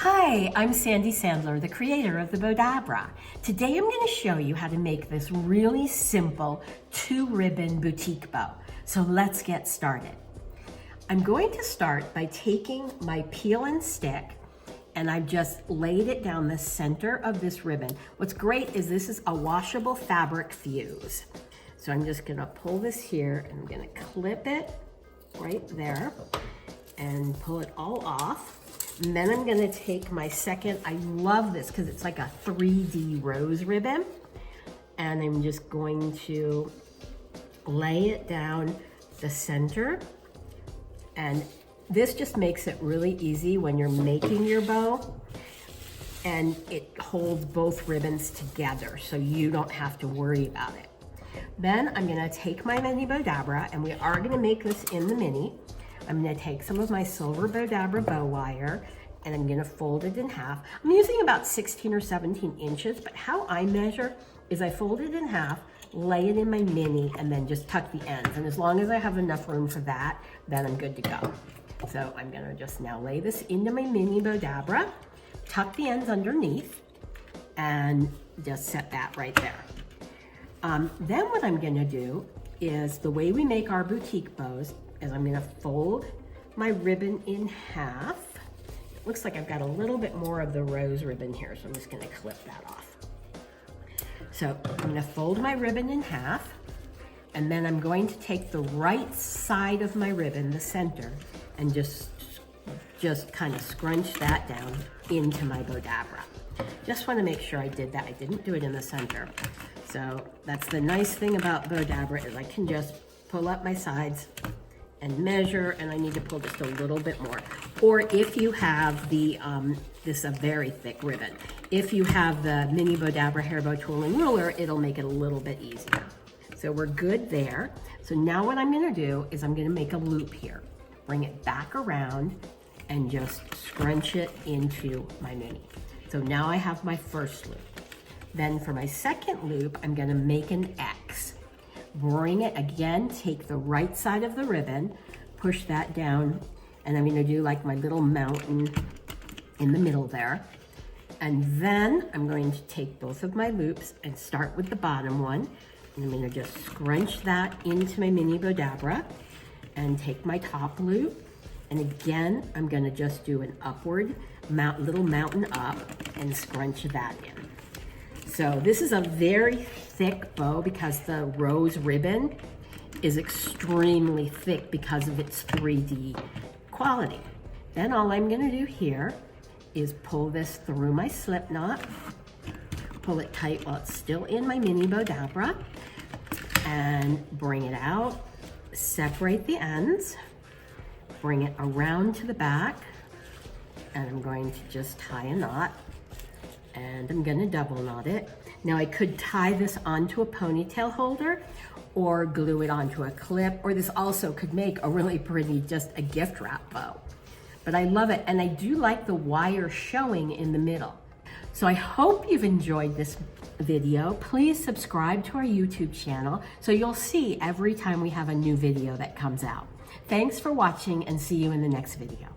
Hi, I'm Sandy Sandler, the creator of the Bowdabra. Today I'm going to show you how to make this really simple 2-ribbon boutique bow. So let's get started. I'm going to start by taking my peel and stick and I've just laid it down the center of this ribbon. What's great is this is a washable fabric fuse. So I'm just going to pull this here and I'm going to clip it right there and pull it all off. And then I'm gonna take my second, I love this because it's like a 3D rose ribbon. And I'm just going to lay it down the center. And this just makes it really easy when you're making your bow. And it holds both ribbons together so you don't have to worry about it. Then I'm gonna take my Mini Bowdabra, and we are gonna make this in the Mini. I'm gonna take some of my silver Bowdabra bow wire and I'm gonna fold it in half. I'm using about 16 or 17 inches, but how I measure is I fold it in half, lay it in my Mini, and then just tuck the ends. And as long as I have enough room for that, then I'm good to go. So I'm gonna just now lay this into my Mini Bowdabra, tuck the ends underneath, and just set that right there. Then what I'm gonna do is, the way we make our boutique bows, is I'm gonna fold my ribbon in half. It looks like I've got a little bit more of the rose ribbon here, so I'm just gonna clip that off. So I'm gonna fold my ribbon in half, and then I'm going to take the right side of my ribbon, the center, and just kind of scrunch that down into my Bowdabra. Just wanna make sure I did that. I didn't do it in the center. So that's the nice thing about Bowdabra, is I can just pull up my sides and measure, and I need to pull just a little bit more. Or if you have the, this is a very thick ribbon. If you have the Mini Bowdabra Hairbow tool and ruler, it'll make it a little bit easier. So we're good there. So now what I'm gonna do is I'm gonna make a loop here. Bring it back around and just scrunch it into my Mini. So now I have my first loop. Then for my second loop, I'm gonna make an X. Bring it again, take the right side of the ribbon, push that down, and I'm gonna do like my little mountain in the middle there. And then I'm going to take both of my loops and start with the bottom one. And I'm gonna just scrunch that into my Mini Bowdabra and take my top loop. And again, I'm gonna just do an upward little mountain up and scrunch that in. So this is a very thick bow because the rose ribbon is extremely thick because of its 3D quality. Then all I'm gonna do here is pull this through my slip knot, pull it tight while it's still in my Mini Bowdabra, and bring it out, separate the ends, bring it around to the back, and I'm going to just tie a knot. And I'm gonna double knot it. Now I could tie this onto a ponytail holder or glue it onto a clip, or this also could make a really pretty, just a gift wrap bow. But I love it, and I do like the wire showing in the middle. So I hope you've enjoyed this video. Please subscribe to our YouTube channel so you'll see every time we have a new video that comes out. Thanks for watching, and see you in the next video.